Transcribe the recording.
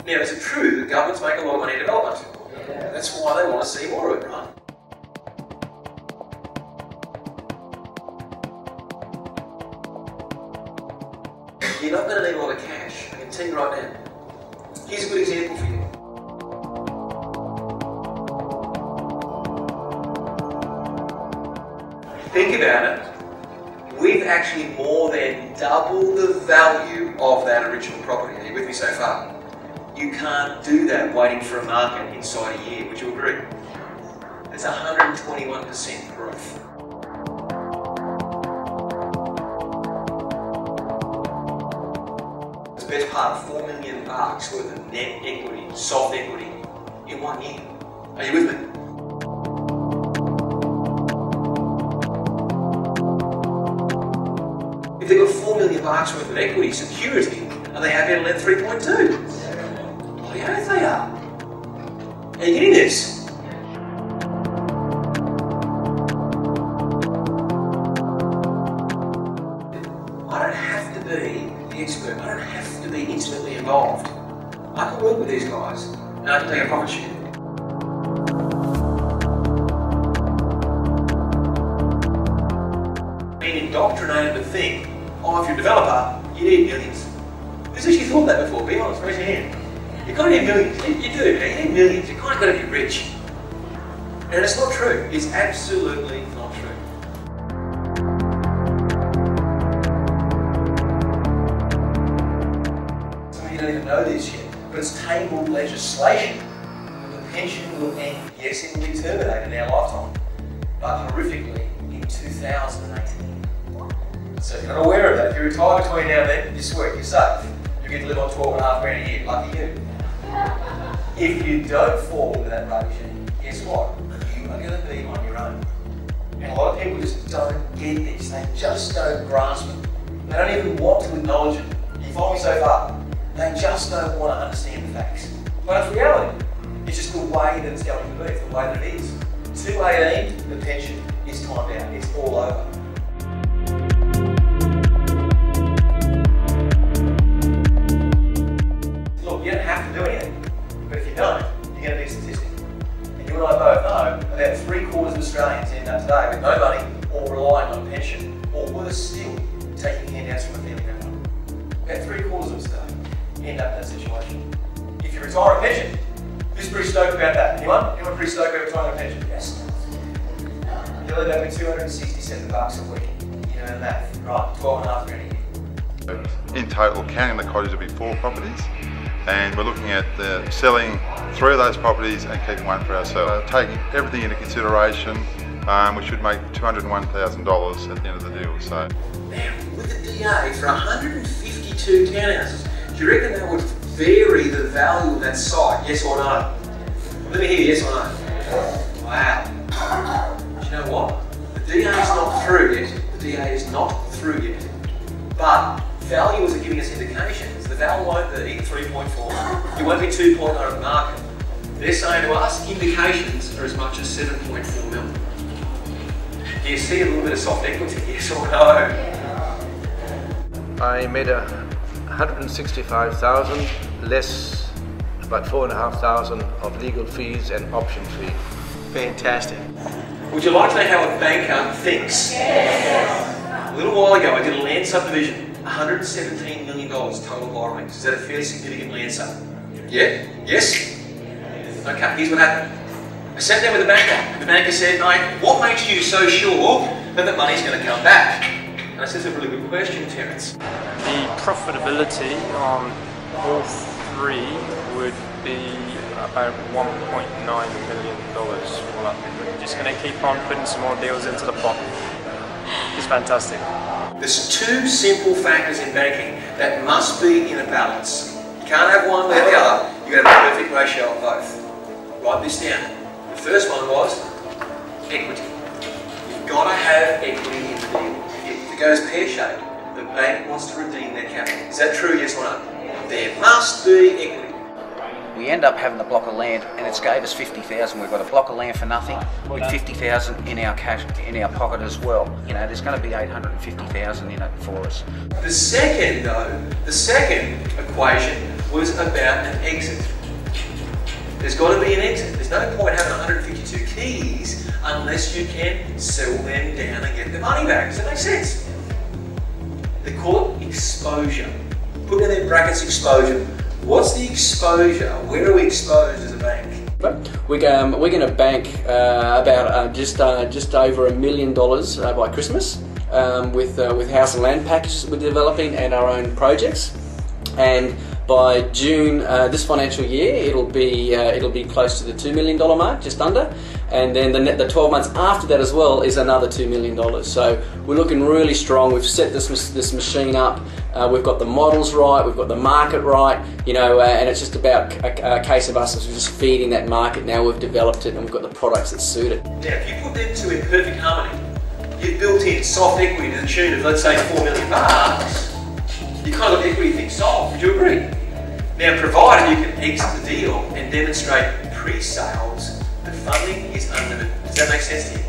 Now, is it true that governments make a lot of money in development? Yeah. That's why they want to see more of it, right? You're not going to need a lot of cash, I can tell you right now. Here's a good example for you. Think about it. We've actually more than doubled the value of that original property. Are you with me so far? You can't do that waiting for a market inside a year. Would you agree? It's 121% growth. It's the best part of $4 million worth of net equity, soft equity, in 1 year. Are you with me? If they've got $4 million worth of equity security, are they happy to lend 3.2? Bloody oath they are. Are you getting this? I don't have to be the expert. I don't have to be intimately involved. I can work with these guys and I can take a profit share. Being indoctrinated to think, oh, if you're a developer, you need millions. Who's actually thought that before? Be honest, raise your hand. You've got to need millions. You do, you need millions. You've kind of got to be rich. And it's not true. It's absolutely not true. Some of you don't even know this yet, but it's tabled legislation. The pension will end. Yes, it will be terminated in our lifetime, but horrifically in 2018. So if you're not aware of that, if you retire between now and then, this week, you're safe. You get to live on 12.5 grand a year. Lucky you. If you don't fall into that regime, guess what? You are going to be on your own. And a lot of people just don't get this. They just don't grasp it. They don't even want to acknowledge it. You follow me so far? They just don't want to understand the facts. But it's reality. It's just the way that it's going to be. It's the way that it is. 218, the pension is timed out. It's all over. You don't have to do anything, but if you don't, you're going to be a statistic. And you and I both know about 3/4 of Australians end up today with no money or relying on a pension, or worse still, taking handouts from a family member. About 3/4 of them today end up in that situation. If you retire a pension, who's pretty stoked about that? Anyone? Anyone pretty stoked about retiring a pension? Yes. You'll end up with $267 a week. You know that, right? 12.5 grand a year. In total, counting the cottage, will be 4 properties. And we're looking at selling 3 of those properties and keeping 1 for ourselves. Taking everything into consideration, we should make $201,000 at the end of the deal. So, now, with the DA for 152 townhouses, do you reckon that would vary the value of that site? Yes or no? Let me hear yes or no. Wow. Do you know what? The DA is not through yet. The DA is not through yet. But valuers are giving us indications. The value won't be 3.4. It won't be 2.0 of the market. They're saying to us, indications are as much as 7.4 mil. Do you see a little bit of soft equity? Yes or no? I made 165,000 less about 4,500 of legal fees and option fee. Fantastic. Would you like to know how a banker thinks? Yes. A little while ago, I did a land subdivision. $117 million total borrowings. Is that a fairly significant land sale? Yeah? Yes? Okay, here's what happened. I sat down with the banker, and the banker said, mate, what makes you so sure that the money's going to come back? And I said, that's a really good question, Terence. The profitability on all 3 would be about $1.9 million. We're just going to keep on putting some more deals into the pot. It's fantastic. There's 2 simple factors in banking that must be in a balance. You can't have one without the other. You've got to have a perfect ratio of both. Write this down. The first one was equity. You've got to have equity in the deal. If it goes pear-shaped, the bank wants to redeem their capital. Is that true, yes or no? There must be equity. We end up having a block of land, and it's gave us 50,000. We've got a block of land for nothing with 50,000 in our cash in our pocket as well. You know, there's going to be 850,000 in it for us. The second equation was about an exit. There's got to be an exit. There's no point having 152 keys unless you can sell them down and get the money back. Does that make sense? They call it exposure. Put in their brackets exposure. What's the exposure? Where are we exposed as a bank? We're going to bank about just over $1 million by Christmas with house and land packages we're developing and our own projects. And by June this financial year, it'll be close to the $2 million mark, just under. And then the 12 months after that as well is another $2 million. So we're looking really strong. We've set this machine up. We've got the models right. We've got the market right. You know, and it's just about a case of us just feeding that market. Now we've developed it and we've got the products that suit it. Now, if you put them two in perfect harmony, you've built in soft equity to the tune of, let's say, $4 million. You kind of got equity thing solved. Would you agree? Now, provided you can exit the deal and demonstrate pre-sales, the funding is unlimited. Does that make sense to you?